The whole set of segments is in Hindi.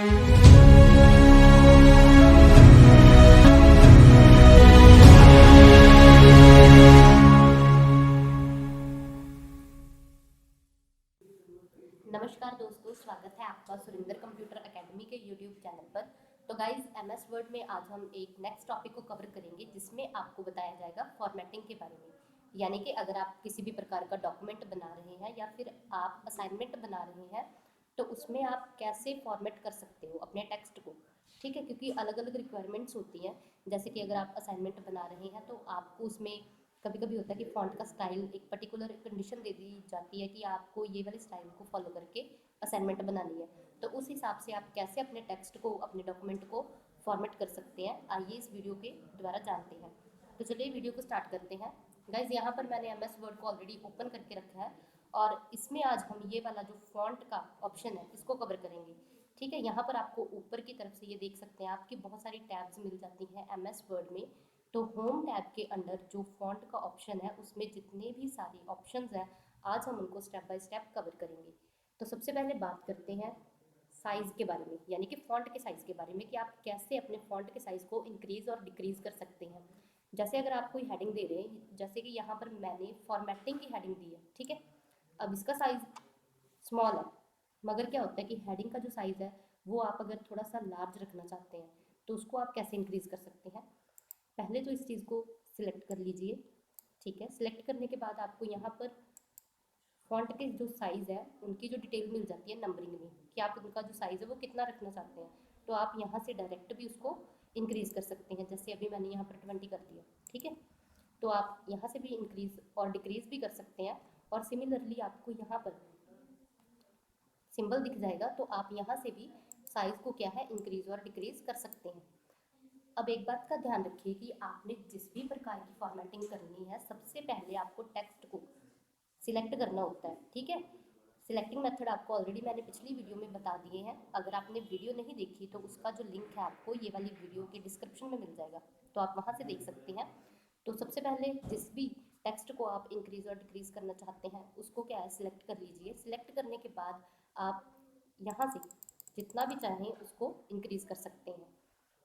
नमस्कार दोस्तों, स्वागत है आपका सुरेंद्र कंप्यूटर एकेडमी के यूट्यूब चैनल पर। तो गाइज एमएस वर्ड में आज हम एक नेक्स्ट टॉपिक को कवर करेंगे जिसमें आपको बताया जाएगा फॉर्मेटिंग के बारे में। यानी कि अगर आप किसी भी प्रकार का डॉक्यूमेंट बना रहे हैं या फिर आप असाइनमेंट बना रहे हैं तो उसमें आप कैसे फॉर्मेट कर सकते हो अपने टेक्स्ट को। ठीक है, क्योंकि अलग अलग रिक्वायरमेंट्स होती हैं। जैसे कि अगर आप असाइनमेंट बना रहे हैं तो आपको उसमें कभी कभी होता है कि फ़ॉन्ट का स्टाइल एक पर्टिकुलर कंडीशन दे दी जाती है कि आपको ये वाले स्टाइल को फॉलो करके असाइनमेंट बनानी है। तो उस हिसाब से आप कैसे अपने टेक्स्ट को, अपने डॉक्यूमेंट को फॉर्मेट कर सकते हैं, आइए इस वीडियो के द्वारा जानते हैं। तो चलिए वीडियो को स्टार्ट करते हैं। गाइज यहाँ पर मैंने एम एस वर्ड को ऑलरेडी ओपन करके रखा है और इसमें आज हम ये वाला जो फॉन्ट का ऑप्शन है इसको कवर करेंगे। ठीक है, यहाँ पर आपको ऊपर की तरफ से ये देख सकते हैं आपकी बहुत सारी टैब्स मिल जाती हैं एम एस वर्ड में। तो होम टैब के अंडर जो फॉन्ट का ऑप्शन है उसमें जितने भी सारी ऑप्शंस हैं आज हम उनको स्टेप बाय स्टेप कवर करेंगे। तो सबसे पहले बात करते हैं साइज़ के बारे में, यानी कि फ़ॉन्ट के साइज़ के बारे में कि आप कैसे अपने फ़ॉन्ट के साइज़ को इंक्रीज़ और डिक्रीज़ कर सकते हैं। जैसे अगर आप कोई हेडिंग दे रहे हैं, जैसे कि यहाँ पर मैंने फॉर्मेटिंग की हेडिंग दी है। ठीक है, अब इसका साइज़ स्मॉल है, मगर क्या होता है कि हेडिंग का जो साइज़ है वो आप अगर थोड़ा सा लार्ज रखना चाहते हैं तो उसको आप कैसे इंक्रीज़ कर सकते हैं। पहले तो इस चीज़ को सिलेक्ट कर लीजिए। ठीक है, सिलेक्ट करने के बाद आपको यहाँ पर फॉन्ट के जो साइज़ है उनकी जो डिटेल मिल जाती है नंबरिंग में कि आप उनका जो साइज़ है वो कितना रखना चाहते हैं। तो आप यहाँ से डायरेक्ट भी उसको इंक्रीज़ कर सकते हैं। जैसे अभी मैंने यहाँ पर 20 कर दिया। ठीक है, तो आप यहाँ से भी इंक्रीज़ और डिक्रीज़ भी कर सकते हैं। और सिमिलरली आपको यहाँ पर सिंबल दिख जाएगा तो आप यहाँ से भी साइज़ को क्या है इंक्रीज़ और डिक्रीज़ कर सकते हैं। अब एक बात का ध्यान रखिए कि आपने जिस भी प्रकार की फॉर्मेटिंग करनी है सबसे पहले आपको टेक्स्ट को सिलेक्ट करना होता है। ठीक है, सिलेक्टिंग मेथड आपको ऑलरेडी मैंने पिछली वीडियो में बता दिए हैं। अगर आपने वीडियो नहीं देखी तो उसका जो लिंक है आपको ये वाली वीडियो के डिस्क्रिप्शन में मिल जाएगा, तो आप वहाँ से देख सकते हैं। तो सबसे पहले जिस भी टेक्स्ट को आप इंक्रीज़ और डिक्रीज़ करना चाहते हैं उसको क्या है सिलेक्ट कर लीजिए। सिलेक्ट करने के बाद आप यहाँ से जितना भी चाहें उसको इंक्रीज़ कर सकते हैं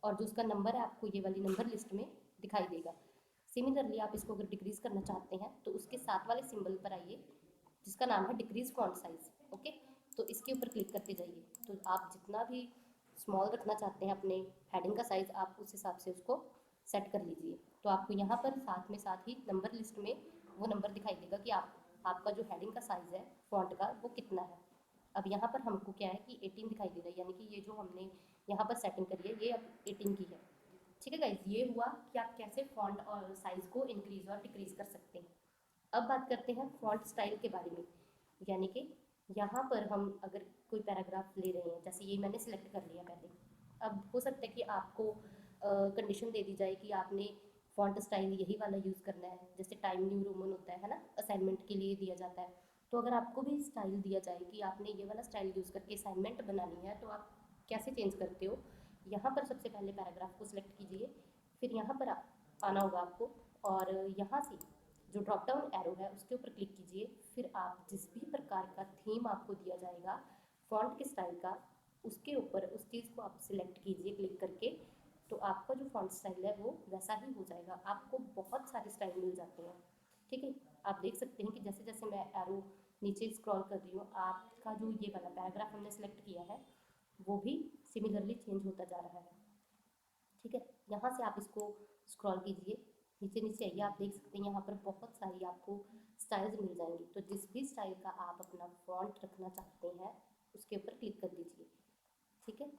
और जो उसका नंबर है आपको ये वाली नंबर लिस्ट में दिखाई देगा। सिमिलरली आप इसको अगर डिक्रीज़ करना चाहते हैं तो उसके साथ वाले सिंबल पर आइए जिसका नाम है डिक्रीज़ फॉन्ट साइज़। ओके, तो इसके ऊपर क्लिक करके जाइए। तो आप जितना भी स्मॉल रखना चाहते हैं अपने हेडिंग का साइज़ आप उस हिसाब से उसको सेट कर लीजिए। तो आपको यहाँ पर साथ ही नंबर लिस्ट में वो नंबर दिखाई देगा कि आपका जो हेडिंग का साइज़ है फॉन्ट का वो कितना है। अब यहाँ पर हमको क्या है कि 18 दिखाई दे रहा है, यानी कि ये जो हमने यहाँ पर सेटिंग करी है ये अब 18 की है। ठीक है गाइज, ये हुआ कि आप कैसे फॉन्ट और साइज़ को इंक्रीज़ और डिक्रीज़ कर सकते हैं। अब बात करते हैं फॉन्ट स्टाइल के बारे में, यानी कि यहाँ पर हम अगर कोई पैराग्राफ ले रहे हैं, जैसे ये मैंने सिलेक्ट कर लिया पहले। अब हो सकता है कि आपको कंडीशन दे दी जाए कि आपने फॉन्ट स्टाइल यही वाला यूज़ करना है, जैसे टाइम न्यू रोमन होता है ना, असाइनमेंट के लिए दिया जाता है। तो अगर आपको भी स्टाइल दिया जाए कि आपने ये वाला स्टाइल यूज़ करके असाइनमेंट बनानी है तो आप कैसे चेंज करते हो। यहाँ पर सबसे पहले पैराग्राफ को सिलेक्ट कीजिए, फिर यहाँ पर आना होगा आपको और यहाँ से जो ड्रॉप डाउन एरो है उसके ऊपर क्लिक कीजिए। फिर आप जिस भी प्रकार का थीम आपको दिया जाएगा फॉन्ट के स्टाइल का उसके ऊपर उस चीज़ को आप सिलेक्ट कीजिए क्लिक करके। तो आपका जो फॉन्ट स्टाइल है वो वैसा ही हो जाएगा। आपको बहुत सारे स्टाइल मिल जाते हैं। ठीक है, आप देख सकते हैं कि जैसे जैसे मैं एरो नीचे स्क्रॉल कर रही हूँ आपका जो ये वाला पैराग्राफ हमने सेलेक्ट किया है वो भी सिमिलरली चेंज होता जा रहा है। ठीक है, यहाँ से आप इसको स्क्रॉल कीजिए, नीचे नीचे आइए, आप देख सकते हैं यहाँ पर बहुत सारी आपको स्टाइल्स मिल जाएंगी। तो जिस भी स्टाइल का आप अपना फॉन्ट रखना चाहते हैं उसके ऊपर क्लिक कर दीजिए। ठीक है,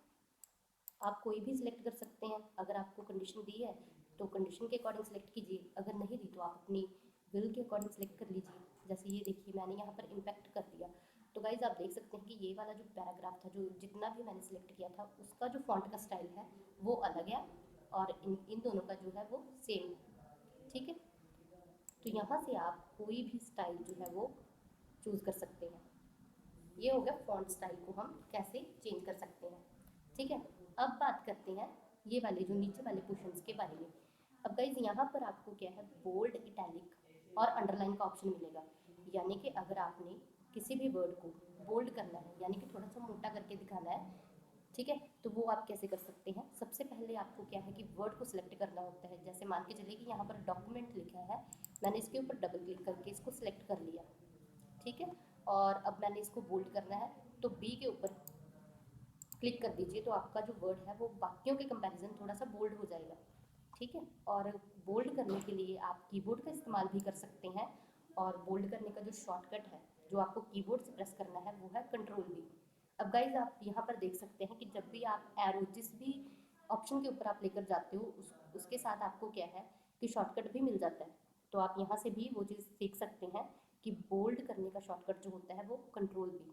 आप कोई भी सिलेक्ट कर सकते हैं। अगर आपको कंडीशन दी है तो कंडीशन के अकॉर्डिंग सेलेक्ट कीजिए, अगर नहीं दी तो आप अपनी विल के अकॉर्डिंग सेलेक्ट कर लीजिए। जैसे ये देखिए मैंने यहाँ पर इम्पैक्ट कर दिया। तो गाइज आप देख सकते हैं कि ये वाला जो पैराग्राफ था, जो जितना भी मैंने सेलेक्ट किया था उसका जो फॉन्ट का स्टाइल है वो अलग है और इन दोनों का जो है वो सेम है। ठीक है, तो यहाँ से आप कोई भी स्टाइल जो है वो चूज़ कर सकते हैं। ये हो गया फॉन्ट स्टाइल को हम कैसे चेंज कर सकते हैं। ठीक है, अब बात करते हैं ये वाले जो नीचे वाले पोर्शंस के बारे में। अब गाइज यहाँ पर आपको क्या है बोल्ड, इटैलिक और अंडरलाइन का ऑप्शन मिलेगा। यानी कि अगर आपने किसी भी वर्ड को बोल्ड करना है यानी कि थोड़ा सा मोटा करके दिखाना है ठीक है, तो वो आप कैसे कर सकते हैं? सबसे पहले आपको क्या है कि वर्ड को सिलेक्ट करना होता है। जैसे मान के चलिए कि यहाँ पर डॉक्यूमेंट लिखा है, मैंने इसके ऊपर डबल क्लिक करके इसको सिलेक्ट कर लिया, ठीक है। और अब मैंने इसको बोल्ड करना है, तो बी के ऊपर क्लिक कर दीजिए, तो आपका जो वर्ड है वो बाकियों के कंपैरिजन थोड़ा सा बोल्ड हो जाएगा, ठीक है। और बोल्ड करने के लिए आप कीबोर्ड का इस्तेमाल भी कर सकते हैं, और बोल्ड करने का जो शॉर्टकट है जो आपको कीबोर्ड से प्रेस करना है वो है कंट्रोल बी। अब गाइज आप यहाँ पर देख सकते हैं कि जब भी आप एरो जिस भी ऑप्शन के ऊपर आप लेकर जाते हो उसके साथ आपको क्या है कि शॉर्टकट भी मिल जाता है। तो आप यहाँ से भी वो चीज़ सीख सकते हैं कि बोल्ड करने का शॉर्टकट जो होता है वो कंट्रोल बी,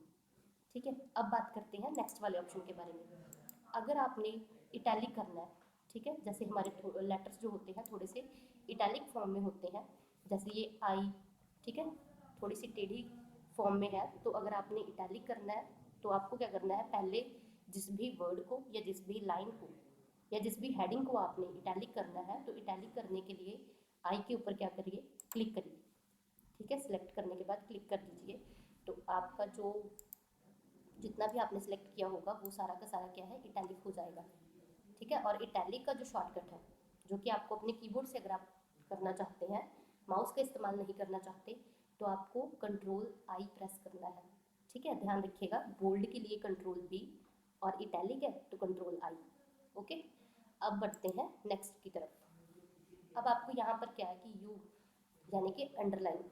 ठीक है। अब बात करते हैं नेक्स्ट वाले ऑप्शन के बारे में। अगर आपने इटैलिक करना है, ठीक है, जैसे हमारे लेटर्स जो होते हैं थोड़े से इटैलिक फॉर्म में होते हैं, जैसे ये आई, ठीक है, थोड़ी सी टेढ़ी फॉर्म में है, तो अगर आपने इटैलिक करना है तो आपको क्या करना है, पहले जिस भी वर्ड को या जिस भी लाइन को या जिस भी हेडिंग को आपने इटैलिक करना है, तो इटैलिक करने के लिए आई के ऊपर क्या करिए, क्लिक करिए, ठीक है। सिलेक्ट करने के बाद क्लिक कर दीजिए, तो आपका जो जितना भी आपने सेलेक्ट किया होगा वो सारा का सारा क्या है, इटैलिक हो जाएगा, ठीक है। और इटैलिक का जो शॉर्टकट है जो कि आपको अपने कीबोर्ड से अगर आप करना चाहते हैं, माउस का इस्तेमाल नहीं करना चाहते, तो आपको कंट्रोल आई प्रेस करना है, ठीक है। ध्यान रखिएगा, बोल्ड के लिए कंट्रोल बी और इटैलिक है तो कंट्रोल आई, ओके। अब बढ़ते हैं नेक्स्ट की तरफ। अब आपको यहाँ पर क्या है कि यू यानी कि अंडरलाइन,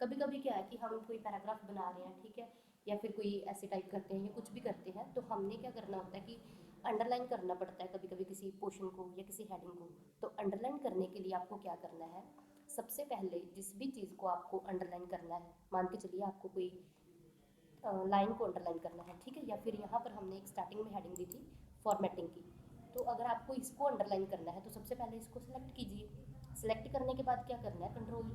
कभी कभी क्या है कि हम कोई पैराग्राफ बना रहे हैं, ठीक है, या फिर कोई ऐसे टाइप करते हैं या कुछ भी करते हैं, तो हमने क्या करना होता है कि अंडरलाइन करना पड़ता है कभी कभी किसी पोर्शन को या किसी हेडिंग को। तो अंडरलाइन करने के लिए आपको क्या करना है, सबसे पहले जिस भी चीज़ को आपको अंडरलाइन करना है, मान के चलिए आपको कोई लाइन को अंडरलाइन करना है, ठीक है, या फिर यहाँ पर हमने एक स्टार्टिंग में हेडिंग दी थी फॉर्मेटिंग की, तो अगर आपको इसको अंडरलाइन करना है तो सबसे पहले इसको सिलेक्ट कीजिए। सिलेक्ट करने के बाद क्या करना है, कंट्रोल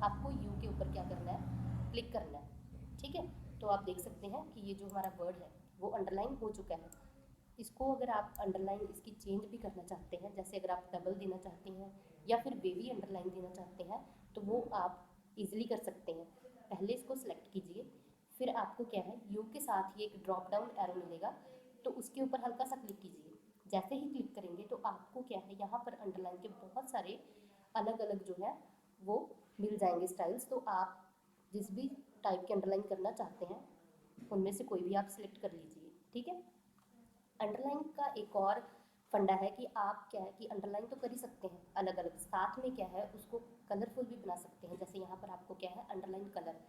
आपको यू के ऊपर क्या करना है, क्लिक करना है, ठीक है। तो आप देख सकते हैं कि ये जो हमारा वर्ड है वो अंडरलाइन हो चुका है। इसको अगर आप अंडरलाइन इसकी चेंज भी करना चाहते हैं, जैसे अगर आप डबल देना चाहते हैं या फिर वेवी अंडरलाइन देना चाहते हैं, तो वो आप इजीली कर सकते हैं। पहले इसको सिलेक्ट कीजिए, फिर आपको क्या है यू के साथ ही एक ड्रॉप डाउन एरो मिलेगा, तो उसके ऊपर हल्का सा क्लिक कीजिए। जैसे ही क्लिक करेंगे तो आपको क्या है यहाँ पर अंडरलाइन के बहुत सारे अलग अलग जो है वो मिल जाएंगे स्टाइल्स। तो आप जिस भी टाइप के अंडरलाइन करना चाहते हैं उनमें से कोई भी आप सिलेक्ट कर लीजिए, ठीक है। अंडरलाइन का एक और फंडा है कि आप क्या है कि अंडरलाइन तो कर ही सकते हैं अलग अलग, साथ में क्या है उसको कलरफुल भी बना सकते हैं। जैसे यहाँ पर आपको क्या है अंडरलाइन कलर,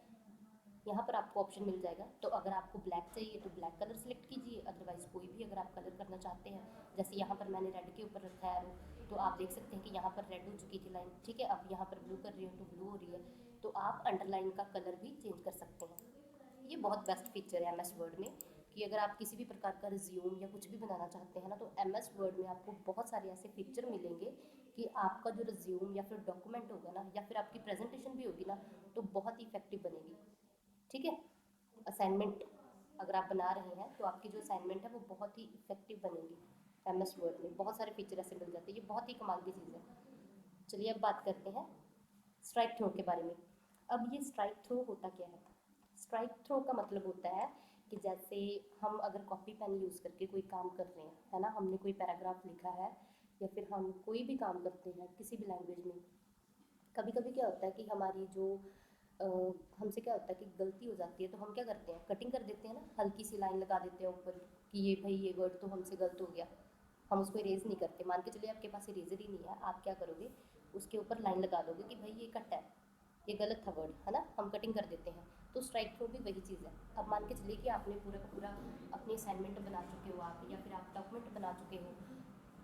यहाँ पर आपको ऑप्शन मिल जाएगा, तो अगर आपको ब्लैक चाहिए तो ब्लैक कलर सेलेक्ट कीजिए, अदरवाइज कोई भी अगर आप कलर करना चाहते हैं, जैसे यहाँ पर मैंने रेड के ऊपर रखा है, तो आप देख सकते हैं कि यहाँ पर रेड हो चुकी थी लाइन, ठीक है, अब यहाँ पर ब्लू कर रही हूँ तो ब्लू हो रही है, तो आप अंडरलाइन का कलर भी चेंज कर सकते हैं। ये बहुत बेस्ट फीचर है एमएस वर्ड में कि अगर आप किसी भी प्रकार का रिज्यूम या कुछ भी बनाना चाहते हैं ना, तो एमएस वर्ड में आपको बहुत सारे ऐसे फीचर मिलेंगे कि आपका जो रिज्यूम या फिर डॉक्यूमेंट होगा ना, या फिर आपकी प्रेजेंटेशन भी होगी ना, तो बहुत ही इफेक्टिव बनेगी, ठीक है। असाइनमेंट अगर आप बना रहे हैं तो आपकी जो असाइनमेंट है वो बहुत ही इफेक्टिव बनेगी। एमएस वर्ड में बहुत सारे फीचर ऐसे मिल जाते हैं, ये बहुत ही कमाल की चीज़ है। चलिए अब बात करते हैं स्ट्राइक थ्रो के बारे में। अब ये स्ट्राइक थ्रो होता क्या है? स्ट्राइक थ्रो का मतलब होता है कि जैसे हम अगर कॉपी पेन यूज़ करके कोई काम कर रहे हैं, है ना, हमने कोई पैराग्राफ लिखा है या फिर हम कोई भी काम करते हैं किसी भी लैंग्वेज में, कभी कभी क्या होता है कि हमारी जो अ, हमसे क्या होता है कि गलती हो जाती है, तो हम क्या करते हैं कटिंग कर देते हैं ना, हल्की सी लाइन लगा देते हैं ऊपर कि ये भाई ये वर्ड तो हमसे गलत हो गया, हम उसको इरेज नहीं करते। मान के चलिए आपके पास इरेजर ही नहीं है, आप क्या करोगे उसके ऊपर लाइन लगा दोगे कि भाई ये कट है, ये गलत था वर्ड, है ना, हम कटिंग कर देते हैं। तो स्ट्राइक थ्रू भी वही चीज़ है। अब मान के चलिए कि आपने पूरा का पूरा अपनी असाइनमेंट बना चुके हो आप, या फिर आप डॉक्यूमेंट बना चुके हो,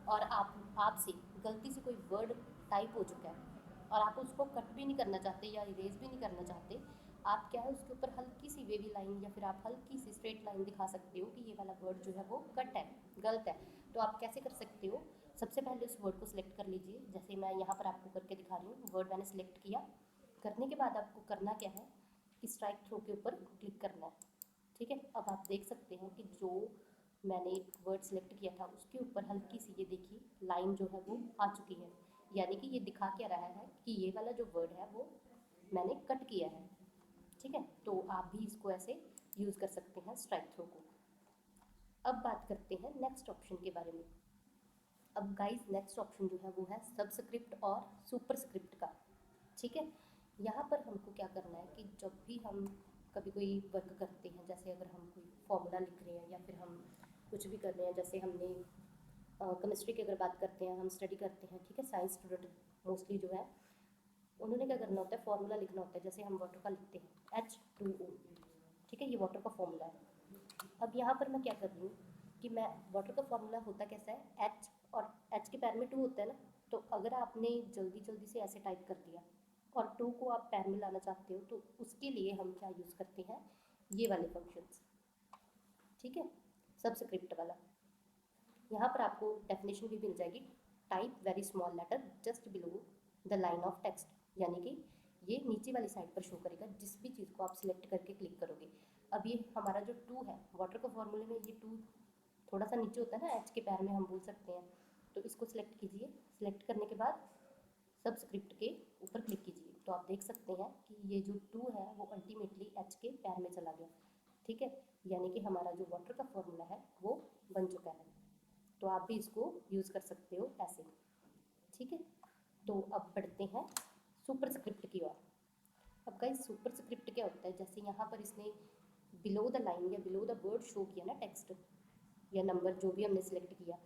और आपसे गलती से कोई वर्ड टाइप हो चुका है और आप उसको कट भी नहीं करना चाहते या इरेज भी नहीं करना चाहते, आप क्या है उसके ऊपर हल्की सी वेवी लाइन या फिर आप हल्की सी स्ट्रेट लाइन दिखा सकते हो कि ये वाला वर्ड जो है वो कट है, गलत है। तो आप कैसे कर सकते हो, सबसे पहले उस वर्ड को सिलेक्ट कर लीजिए, जैसे मैं यहाँ पर आपको करके दिखा रही हूँ। वर्ड मैंने सिलेक्ट किया, करने के बाद आपको करना क्या है कि स्ट्राइक थ्रो के ऊपर क्लिक करना है, ठीक है। अब आप देख सकते हैं कि जो मैंने वर्ड सेलेक्ट किया था उसके ऊपर हल्की सी ये देखिए लाइन जो है वो आ चुकी है, यानी कि ये दिखा क्या रहा है कि ये वाला जो वर्ड है वो मैंने कट किया है, ठीक है। तो आप भी इसको ऐसे यूज़ कर सकते हैं स्ट्राइक थ्रो को। अब बात करते हैं नेक्स्ट ऑप्शन के बारे में। अब गाइस नेक्स्ट ऑप्शन जो है वो है सबस्क्रिप्ट और सुपरस्क्रिप्ट का। ठीक है, यहाँ पर हमको क्या करना है कि जब भी हम कभी कोई वर्क करते हैं, जैसे अगर हम कोई फॉर्मूला लिख रहे हैं या फिर हम कुछ भी कर रहे हैं, जैसे हमने केमिस्ट्री की अगर बात करते हैं, हम स्टडी करते हैं, ठीक है, साइंस स्टूडेंट मोस्टली जो है उन्होंने क्या करना होता है, फॉर्मूला लिखना होता है। जैसे हम वाटर का लिखते हैं H2O, ठीक है, ये वाटर का फॉर्मूला है। अब यहाँ पर मैं क्या कर रही हूँ कि मैं वाटर का फॉर्मूला होता कैसा है, H और H के पैर में 2 होता है ना, तो अगर आपने जल्दी जल्दी से ऐसे टाइप कर दिया और 2 को आप पैर में लाना चाहते हो तो उसके लिए हम क्या यूज़ करते हैं, ये वाले फंक्शंस। ठीक है, सबस्क्रिप्ट वाला। यहाँ पर आपको डेफिनेशन भी मिल जाएगी, type very small letter just below the line of text, यानी कि ये नीचे वाली साइड पर शो करेगा जिस भी चीज़ को आप सिलेक्ट करके क्लिक करोगे। अब ये हमारा जो 2 है वाटर के फॉर्मूले में, ये 2 थोड़ा सा नीचे होता है ना, एच के पैर में हम बोल सकते हैं, तो इसको सिलेक्ट कीजिए। सिलेक्ट करने के बाद सबस्क्रिप्ट के ऊपर क्लिक कीजिए, तो आप देख सकते हैं कि ये जो 2 है वो अल्टीमेटली एच के पैर में चला गया। ठीक है, यानी कि हमारा जो वाटर का फॉर्मूला है वो बन चुका है। तो आप भी इसको यूज़ कर सकते हो ऐसे। ठीक है, तो अब बढ़ते हैं सुपरस्क्रिप्ट की ओर। अब गाइस सुपरस्क्रिप्ट क्या होता है, जैसे यहाँ पर इसने बिलो द लाइन या बिलो द वर्ड शो किया ना, टेक्स्ट या नंबर जो भी हमने सिलेक्ट किया,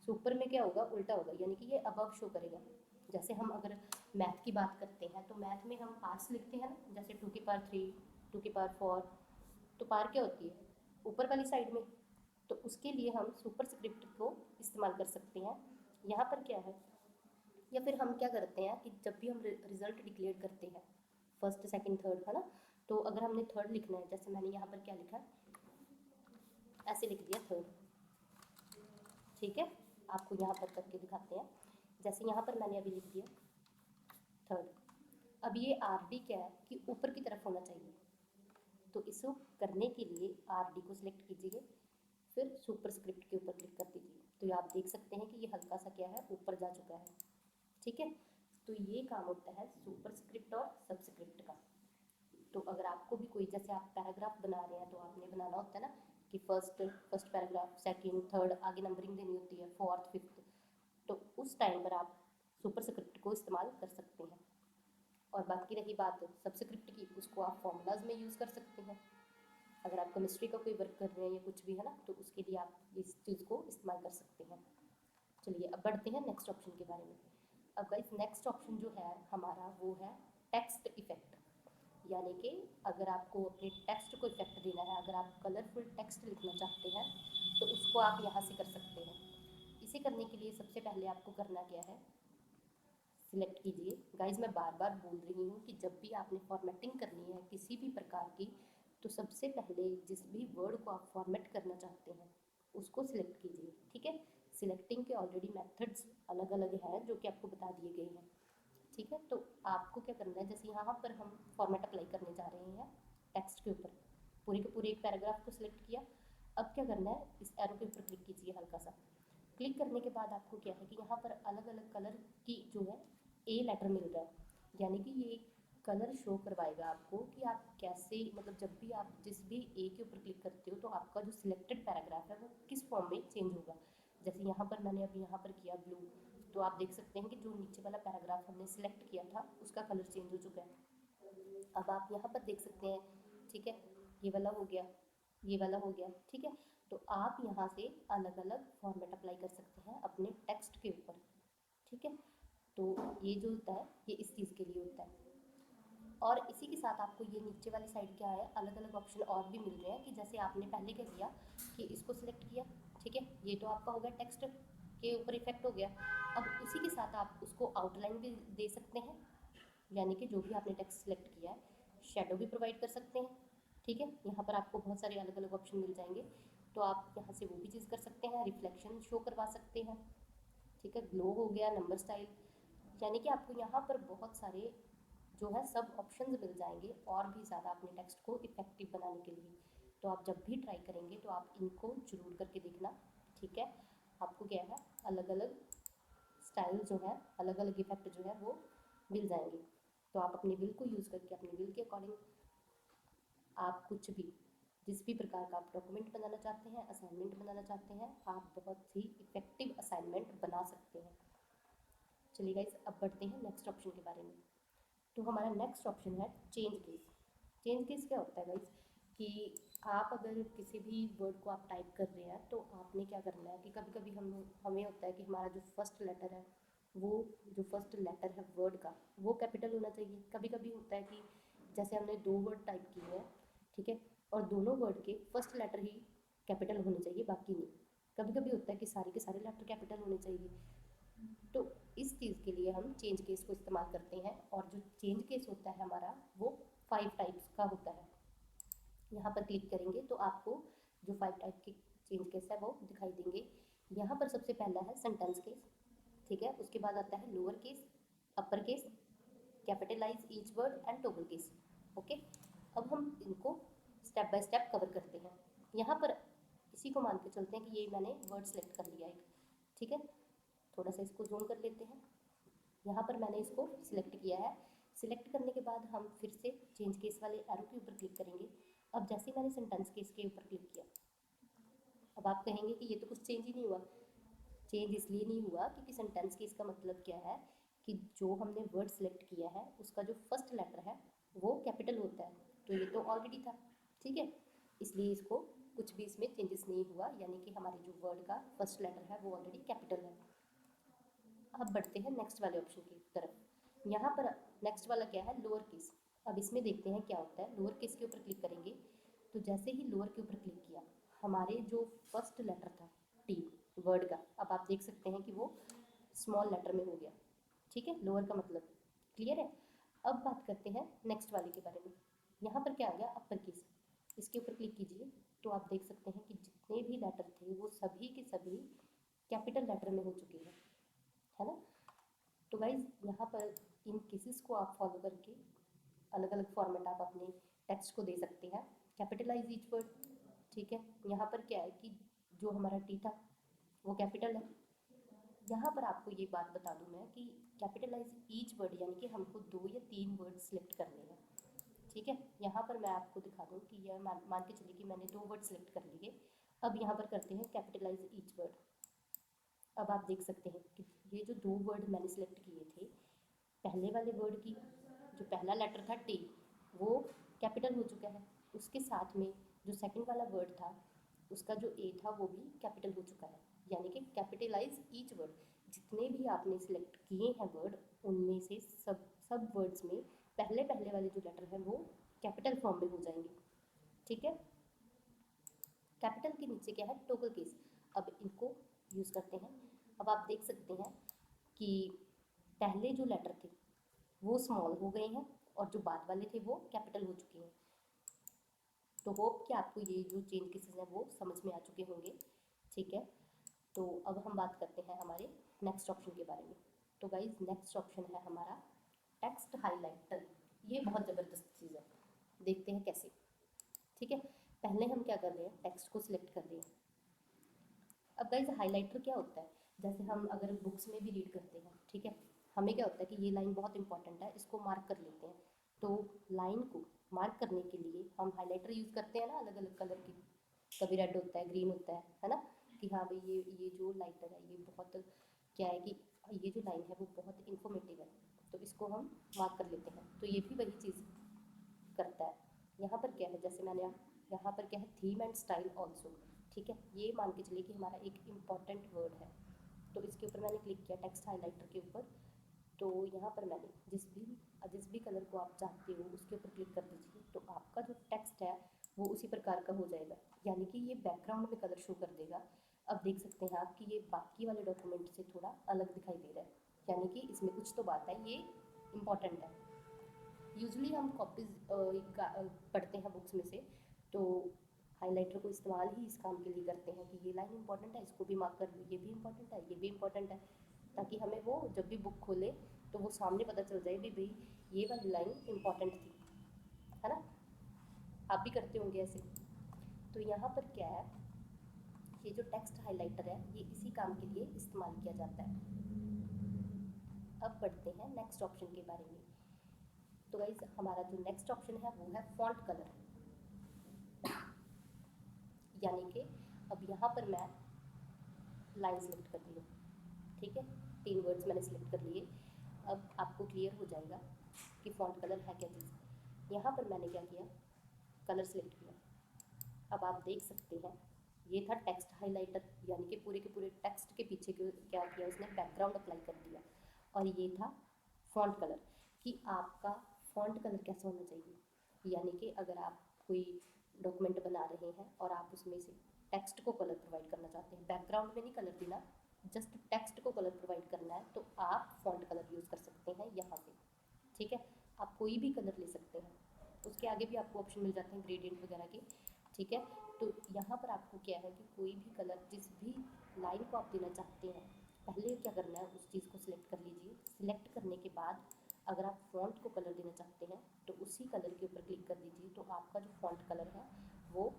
सुपर में क्या होगा, उल्टा होगा, यानी कि ये अबव शो करेगा। जैसे हम अगर मैथ की बात करते हैं तो मैथ में हम पार्ट्स लिखते हैं ना, जैसे 2 की पावर 3, 2 की पावर 4, तो पार क्या होती है, ऊपर वाली साइड में, तो उसके लिए हम सुपरस्क्रिप्ट को इस्तेमाल कर सकते हैं। यहाँ पर क्या है, या फिर हम क्या करते हैं कि जब भी हम रिजल्ट डिक्लेयर करते हैं, फर्स्ट सेकंड थर्ड, है ना, तो अगर हमने थर्ड लिखना है, जैसे मैंने यहाँ पर क्या लिखा, ऐसे लिख दिया थर्ड। ठीक है, आपको यहाँ पर करके दिखाते हैं। जैसे यहाँ पर मैंने अभी लिख दिया थर्ड। अब ये आर डी क्या है कि ऊपर की तरफ होना चाहिए, तो इसको करने के लिए आर डी को सिलेक्ट कीजिए, फिर सुपरस्क्रिप्ट के ऊपर क्लिक कर दीजिए, तो ये आप देख सकते हैं कि ये हल्का सा क्या है, ऊपर जा चुका है। ठीक है, तो ये काम होता है सुपरस्क्रिप्ट और सबस्क्रिप्ट का। तो अगर आपको भी कोई, जैसे आप पैराग्राफ बना रहे हैं तो आपने बनाना होता है ना कि फर्स्ट पैराग्राफ, सेकंड, थर्ड, आगे नंबरिंग देनी होती है, फोर्थ, फिफ्थ, तो उस टाइम पर आप सुपरस्क्रिप्ट को इस्तेमाल कर सकते हैं। और बाकी रही बात सबस्क्रिप्ट की, उसको आप फॉर्मूलाज में यूज़ कर सकते हैं। अगर आप केमिस्ट्री का कोई वर्क कर रहे हैं या कुछ भी है ना, तो उसके लिए आप इस चीज़ को इस्तेमाल कर सकते हैं। चलिए अब बढ़ते हैं नेक्स्ट ऑप्शन के बारे में। अब गाइस नेक्स्ट ऑप्शन जो है हमारा वो है टेक्स्ट इफेक्ट, यानी कि अगर आपको अपने टेक्स्ट को इफेक्ट देना है, अगर आप कलरफुल टेक्स्ट लिखना चाहते हैं तो उसको आप यहाँ से कर सकते हैं। इसे करने के लिए सबसे पहले आपको करना क्या है, सिलेक्ट कीजिए। गाइज मैं बार बार बोल रही हूँ कि जब भी आपने फॉर्मेटिंग करनी है किसी भी प्रकार की, तो सबसे पहले जिस भी वर्ड को आप फॉर्मेट करना चाहते हैं उसको सिलेक्ट कीजिए। ठीक है, सिलेक्टिंग के ऑलरेडी मेथड्स अलग अलग हैं जो कि आपको बता दिए गए हैं। ठीक है, तो आपको क्या करना है, जैसे यहाँ पर हम फॉर्मेट अप्लाई करने जा रहे हैं टेक्स्ट के ऊपर, पूरे के पूरे एक पैराग्राफ को सिलेक्ट किया। अब क्या करना है, इस एरो के ऊपर क्लिक कीजिए हल्का सा। क्लिक करने के बाद आपको क्या है कि यहाँ पर अलग अलग कलर की जो है ए लेटर मिल रहा है, यानी कि ये कलर शो करवाएगा आपको कि आप कैसे, मतलब जब भी आप जिस भी ए के ऊपर क्लिक करते हो तो आपका जो सिलेक्टेड पैराग्राफ है वो किस फॉर्म में चेंज होगा। जैसे यहाँ पर मैंने अभी यहाँ पर किया ब्लू, तो आप देख सकते हैं कि जो नीचे वाला पैराग्राफ हमने सिलेक्ट किया था उसका कलर चेंज हो चुका है। अब आप यहाँ पर देख सकते हैं, ठीक है, ये वाला हो गया, ये वाला हो गया। ठीक है, तो आप यहाँ से अलग अलग फॉर्मेट अप्लाई कर सकते हैं अपने टेक्स्ट के ऊपर। ठीक है, तो ये जो होता है ये इस चीज़ के लिए होता है। और इसी के साथ आपको ये नीचे वाली साइड क्या है, अलग अलग ऑप्शन और भी मिल रहे हैं कि जैसे आपने पहले क्या किया कि इसको सिलेक्ट किया, ठीक है, ये तो आपका हो गया टेक्स्ट के ऊपर इफेक्ट हो गया। अब उसी के साथ आप उसको आउटलाइन भी दे सकते हैं, यानी कि जो भी आपने टेक्स्ट सिलेक्ट किया है, शेडो भी प्रोवाइड कर सकते हैं। ठीक है, यहाँ पर आपको बहुत सारे अलग अलग ऑप्शन मिल जाएंगे, तो आप यहाँ से वो भी चीज़ कर सकते हैं, रिफ्लेक्शन शो करवा सकते हैं। ठीक है, ग्लो हो गया, नंबर स्टाइल, यानी कि आपको यहाँ पर बहुत सारे जो है सब ऑप्शंस मिल जाएंगे और भी ज़्यादा अपने टेक्स्ट को इफेक्टिव बनाने के लिए। तो आप जब भी ट्राई करेंगे तो आप इनको जरूर करके देखना। ठीक है, आपको क्या है, अलग अलग स्टाइल जो है, अलग अलग इफेक्ट जो है वो मिल जाएंगे। तो आप अपने विल को यूज़ करके अपने विल के अकॉर्डिंग आप कुछ भी जिस भी प्रकार का आप डॉक्यूमेंट बनाना चाहते हैं, असाइनमेंट बनाना चाहते हैं, आप बहुत ही इफेक्टिव असाइनमेंट बना सकते हैं। चलिए गाइस, अब बढ़ते हैं नेक्स्ट ऑप्शन के बारे में। तो हमारा नेक्स्ट ऑप्शन है चेंज केस। चेंज केस क्या होता है गाइस, कि आप अगर किसी भी वर्ड को आप टाइप कर रहे हैं तो आपने क्या करना है कि कभी कभी हमें होता है कि हमारा जो फर्स्ट लेटर है, वो जो फर्स्ट लेटर है वर्ड का, वो कैपिटल होना चाहिए। कभी कभी होता है कि जैसे हमने 2 वर्ड टाइप किए हैं, ठीक है, और दोनों वर्ड के फर्स्ट लेटर ही कैपिटल होने चाहिए, बाकी नहीं। कभी कभी होता है कि सारे के सारे लेटर कैपिटल होने चाहिए। तो इस चीज़ के लिए हम चेंज केस को इस्तेमाल करते हैं, और जो चेंज केस होता है हमारा, वो 5 टाइप्स का होता है। यहाँ पर क्लिक करेंगे तो आपको जो 5 टाइप के चेंज केस है वो दिखाई देंगे। यहाँ पर सबसे पहला है सेंटेंस केस, ठीक है। उसके बाद आता है lower case, upper case, capitalize each word and toggle case. Okay, अब हम इनको स्टेप बाय स्टेप कवर करते हैं। यहाँ पर इसी को मान के चलते हैं कि ये मैंने वर्ड सेलेक्ट कर लिया एक, ठीक है। थोड़ा सा इसको जूम कर लेते हैं। यहाँ पर मैंने इसको सिलेक्ट किया है। सिलेक्ट करने के बाद हम फिर से चेंज केस वाले एरो के ऊपर क्लिक करेंगे। अब जैसे ही मैंने सेंटेंस केस के ऊपर क्लिक किया, अब आप कहेंगे कि ये तो कुछ चेंज ही नहीं हुआ। चेंज इसलिए नहीं हुआ क्योंकि सेंटेंस केस का मतलब क्या है कि जो हमने वर्ड सेलेक्ट किया है उसका जो फर्स्ट लेटर है वो कैपिटल होता है, तो ये तो ऑलरेडी था, ठीक है। इसलिए इसको कुछ भी इसमें चेंजेस नहीं हुआ, यानी कि हमारे जो वर्ड का फर्स्ट लेटर है वो ऑलरेडी कैपिटल है। अब बढ़ते हैं नेक्स्ट वाले ऑप्शन की तरफ। यहाँ पर नेक्स्ट वाला क्या है, लोअर केस। अब इसमें देखते हैं क्या होता है। लोअर केस के ऊपर क्लिक करेंगे तो जैसे ही लोअर के ऊपर क्लिक किया, हमारे जो फर्स्ट लेटर था टी वर्ड का, अब आप देख सकते हैं कि वो स्मॉल लेटर में हो गया, ठीक है। लोअर का मतलब क्लियर है। अब बात करते हैं नेक्स्ट वाले के बारे में। यहाँ पर क्या आ गया, अपर केस। इसके ऊपर क्लिक कीजिए तो आप देख सकते हैं कि जितने भी लेटर थे वो सभी के सभी कैपिटल लेटर में हो चुके हैं, है ना। तो गाइज यहाँ पर इन केसेस को आप फॉलो करके अलग अलग फॉर्मेट आप अपने टेक्स्ट को दे सकते हैं। कैपिटलाइज ईच वर्ड, ठीक है। यहाँ पर क्या है कि जो हमारा टी था वो कैपिटल है। यहाँ पर आपको ये बात बता दूँ मैं कि कैपिटलाइज ईच वर्ड यानी कि हमको 2 या 3 वर्ड सिलेक्ट करने हैं, ठीक है। यहाँ पर मैं आपको दिखा दूँ कि यह मान के चलिए कि मैंने 2 वर्ड सिलेक्ट कर लिए। अब यहाँ पर करते हैं कैपिटलाइज ईच वर्ड। अब आप देख सकते हैं कि ये जो 2 वर्ड मैंने सिलेक्ट किए थे, पहले वाले वर्ड की जो पहला लेटर था टी वो कैपिटल हो चुका है। उसके साथ में जो सेकंड वाला वर्ड था उसका जो ए था वो भी कैपिटल हो चुका है, यानी कि कैपिटलाइज ईच वर्ड। जितने भी आपने सिलेक्ट किए हैं वर्ड, उनमें से सब वर्ड्स में पहले पहले वाले जो लेटर हैं वो कैपिटल फॉर्म में हो जाएंगे, ठीक है। कैपिटल के नीचे क्या है, टॉगल केस। अब इनको यूज़ करते हैं। अब आप देख सकते हैं कि पहले जो लेटर थे वो स्मॉल हो गए हैं और जो बाद वाले थे वो कैपिटल हो चुके हैं। तो होप कि आपको ये जो चेंज केसेस हैं वो समझ में आ चुके होंगे, ठीक है। तो अब हम बात करते हैं हमारे नेक्स्ट ऑप्शन के बारे में। तो गाइज नेक्स्ट ऑप्शन है हमारा टेक्स्ट हाइलाइटर। ये बहुत ज़बरदस्त चीज़ है, देखते हैं कैसे, ठीक है। पहले हम क्या कर रहे हैं, टेक्स्ट को सिलेक्ट कर रहे हैं। अब गाइज हाइलाइटर क्या होता है, जैसे हम अगर बुक्स में भी रीड करते हैं, ठीक है, हमें क्या होता है कि ये लाइन बहुत इंपॉर्टेंट है, इसको मार्क कर लेते हैं। तो लाइन को मार्क करने के लिए हम हाइलाइटर यूज़ करते हैं ना, अलग अलग कलर की। कभी रेड होता है, ग्रीन होता है ना, कि हाँ भाई ये जो लाइटर है ये बहुत क्या है कि ये जो लाइन है वो बहुत इंफॉर्मेटिव है, तो इसको हम मार्क कर लेते हैं। तो ये भी वही चीज़ करता है। यहाँ पर क्या है, जैसे मैंने यहाँ पर क्या है, थीम एंड स्टाइल ऑल्सो, ठीक है। ये मान के चलिए कि हमारा एक इम्पॉर्टेंट वर्ड है, तो इसके ऊपर मैंने क्लिक किया टेक्स्ट हाइलाइटर के ऊपर। तो यहाँ पर मैंने जिस भी कलर को आप चाहते हो उसके ऊपर क्लिक कर दीजिए, तो आपका जो टेक्स्ट है वो उसी प्रकार का हो जाएगा, यानी कि ये बैकग्राउंड में कलर शो कर देगा। अब देख सकते हैं आप कि ये बाकी वाले डॉक्यूमेंट से थोड़ा अलग दिखाई दे रहा है, यानी कि इसमें कुछ तो बात है, ये इम्पॉर्टेंट है। यूजुअली हम कॉपीज़ पढ़ते हैं बुक्स में से, तो हाइलाइटर को इस्तेमाल ही इस काम के लिए करते हैं कि ये लाइन इंपॉर्टेंट है, इसको भी मार्क कर लो, ये भी इंपॉर्टेंट है, ये भी इंपॉर्टेंट है, ताकि हमें वो जब भी बुक खोले तो वो सामने पता चल जाए भी भाई ये वाली लाइन इंपॉर्टेंट थी, है ना। आप भी करते होंगे ऐसे। तो यहाँ पर क्या है, ये जो टेक्स्ट हाइलाइटर है ये इसी काम के लिए इस्तेमाल किया जाता है। अब बढ़ते हैं नेक्स्ट ऑप्शन के बारे में। तो गाइज हमारा जो नेक्स्ट ऑप्शन है वो है फॉन्ट कलर। यानी कि अब यहाँ पर मैं लाइन सेलेक्ट कर ली, ठीक है, 3 वर्ड्स मैंने सेलेक्ट कर लिए। अब आपको क्लियर हो जाएगा कि फ़ॉन्ट कलर है क्या चीज़। यहाँ पर मैंने क्या किया, कलर सेलेक्ट किया। अब आप देख सकते हैं ये था टेक्स्ट हाइलाइटर, यानी कि पूरे के पूरे टेक्स्ट के पीछे क्या किया उसने, बैकग्राउंड अप्लाई कर दिया। और ये था फ़ॉन्ट कलर कि आपका फ़ॉन्ट कलर कैसा होना चाहिए, यानी कि अगर आप कोई डॉक्यूमेंट बना रहे हैं और आप उसमें से टेक्स्ट को कलर प्रोवाइड करना चाहते हैं, बैकग्राउंड में नहीं कलर देना, जस्ट टेक्स्ट को कलर प्रोवाइड करना है, तो आप फ़ॉन्ट कलर यूज़ कर सकते हैं यहाँ से, ठीक है। आप कोई भी कलर ले सकते हैं, उसके आगे भी आपको ऑप्शन मिल जाते हैं ग्रेडियंट वगैरह के, ठीक है। तो यहाँ पर आपको क्या है कि कोई भी कलर जिस भी लाइन को आप देना चाहते हैं, पहले क्या करना है उस चीज़ को सिलेक्ट कर लीजिए। सिलेक्ट करने के बाद अगर आप फ़ॉन्ट को कलर देना चाहते हैं तो उसी कलर के ऊपर क्लिक कर दीजिए, तो आपका जो फ़ॉन्ट कलर है वो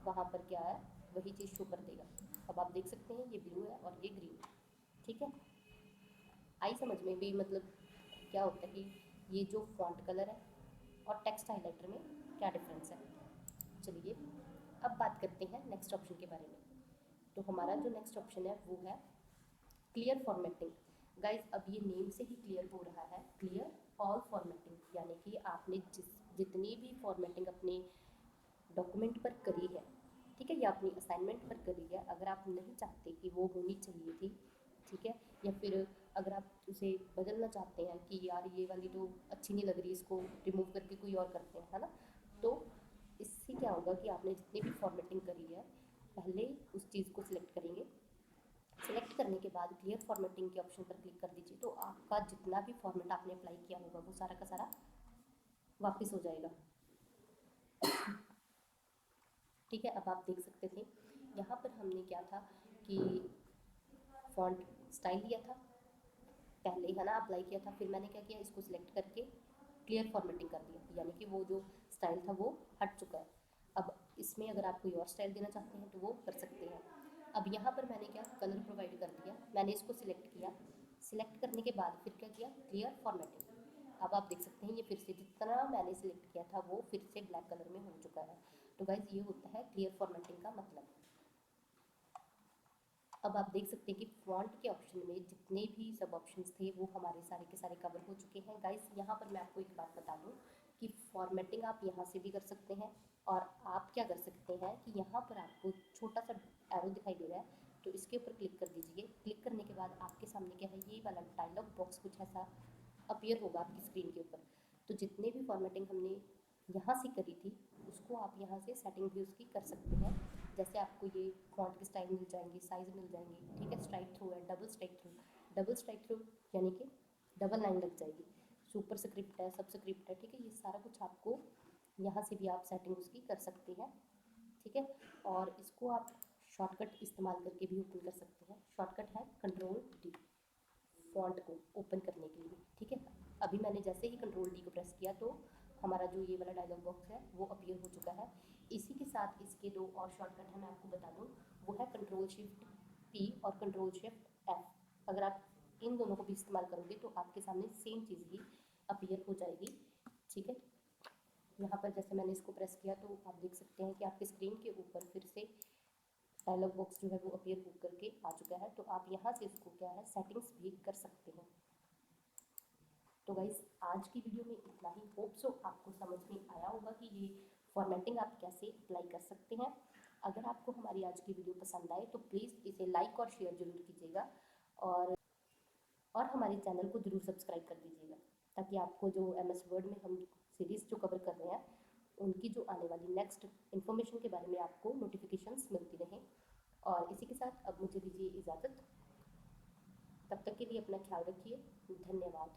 वहाँ पर क्या है वही चीज़ शो कर देगा। अब आप देख सकते हैं ये ब्लू है और ये ग्रीन, ठीक है। आई समझ में भी, मतलब क्या होता है कि ये जो फ़ॉन्ट कलर है और टेक्स्ट हाइलाइटर में क्या डिफरेंस है। चलिए अब बात करते हैं नेक्स्ट ऑप्शन के बारे में। तो हमारा जो नेक्स्ट ऑप्शन है वो है क्लियर फॉर्मेटिंग। गाइज अब ये नेम से ही क्लियर हो रहा है, क्लियर ऑल फॉर्मेटिंग, यानी कि आपने जितनी भी फॉर्मेटिंग अपने डॉक्यूमेंट पर करी है, ठीक है, या अपनी असाइनमेंट पर करी है, अगर आप नहीं चाहते कि वो होनी चाहिए थी, ठीक है, या फिर अगर आप उसे बदलना चाहते हैं कि यार ये वाली तो अच्छी नहीं लग रही, इसको रिमूव करके कोई और करते हैं, है ना, तो इससे क्या होगा कि आपने जितनी भी फॉर्मेटिंग करी है पहले उस चीज़ को सिलेक्ट करेंगे। सिलेक्ट करने के बाद क्लियर फॉर्मेटिंग के ऑप्शन पर क्लिक कर दीजिए, तो आपका जितना भी फॉर्मेट आपने अप्लाई किया होगा वो सारा का सारा वापस हो जाएगा, ठीक है। अब आप देख सकते थे यहाँ पर हमने क्या था कि फॉन्ट स्टाइल लिया था पहले, है ना, अप्लाई किया था, फिर मैंने क्या किया इसको सिलेक्ट करके क्लियर फॉर्मेटिंग कर दिया, यानी कि वो जो स्टाइल था वो हट चुका है। अब इसमें अगर आप कोई और स्टाइल देना चाहते हैं तो वो कर सकते हैं। अब यहाँ पर मैंने क्या कलर प्रोवाइड कर दिया, मैंने इसको सिलेक्ट किया, सिलेक्ट करने के बाद फिर क्या किया क्लियर फॉर्मेटिंग। अब आप देख सकते हैं ये फिर से जितना मैंने सिलेक्ट किया था वो फिर से ब्लैक कलर में हो चुका है। तो गाइज ये होता है क्लियर फॉर्मेटिंग का मतलब। अब आप देख सकते हैं कि फ़ॉन्ट के ऑप्शन में जितने भी सब ऑप्शंस थे वो हमारे सारे के सारे कवर हो चुके हैं। गाइस यहाँ पर मैं आपको एक बात बता दूँ कि फॉर्मेटिंग आप यहाँ से भी कर सकते हैं, और आप क्या कर सकते हैं कि यहाँ पर आपको छोटा सा एरो दिखाई दे रहा है, तो इसके ऊपर क्लिक कर दीजिए। क्लिक करने के बाद आपके सामने क्या है, ये वाला डायलॉग बॉक्स कुछ ऐसा अपीयर होगा आपकी स्क्रीन के ऊपर। तो जितने भी फॉर्मेटिंग हमने यहाँ से करी थी उसको आप यहाँ से सेटिंग भी उसकी कर सकते हैं। जैसे आपको ये फॉन्ट की स्टाइल मिल जाएंगी, साइज़ मिल जाएंगी, ठीक है, स्ट्राइक थ्रू है, double strike through, double strike through यानी कि डबल लाइन लग जाएगी, सुपर स्क्रिप्ट है, सब स्क्रिप्ट है, ठीक है, ये सारा कुछ आपको यहाँ से भी आप सेटिंग उसकी कर सकते हैं, ठीक है। और इसको आप शॉर्टकट इस्तेमाल करके भी ओपन कर सकते हैं। शॉर्टकट है Ctrl+D फॉन्ट को ओपन करने के लिए, ठीक है। अभी मैंने जैसे ही Ctrl+D को प्रेस किया तो हमारा जो ये वाला डायलॉग बॉक्स है वो अपीयर हो चुका है। इसी के साथ इसके दो और शॉर्टकट है, मैं आपको बता दूं, वो है Ctrl+Shift+P और Ctrl+Shift+F। अगर आप इन दोनों को भी इस्तेमाल करोगे तो आपके सामने सेम चीज़ ही अपीयर हो जाएगी, ठीक है। यहाँ पर जैसे मैंने इसको प्रेस किया तो आप देख सकते हैं कि आपके स्क्रीन के ऊपर फिर से डायलॉग बॉक्स जो है वो अपीयर हो करके आ चुका है। तो आप यहाँ से इसको क्या है सेटिंग्स भी कर सकते हैं। तो गाइस आज की वीडियो में इतना ही। होप सो आपको समझ में आया होगा कि ये फॉर्मेटिंग आप कैसे अप्लाई कर सकते हैं। अगर आपको हमारी आज की वीडियो पसंद आए तो प्लीज़ इसे लाइक और शेयर ज़रूर कीजिएगा, और हमारे चैनल को ज़रूर सब्सक्राइब कर दीजिएगा, ताकि आपको जो MS वर्ड में हम सीरीज़ जो कवर कर रहे हैं उनकी जो आने वाली नेक्स्ट इन्फॉर्मेशन के बारे में आपको नोटिफिकेशंस मिलती रहें। और इसी के साथ अब मुझे दीजिए इजाज़त, तब तक के लिए अपना ख्याल रखिए, धन्यवाद।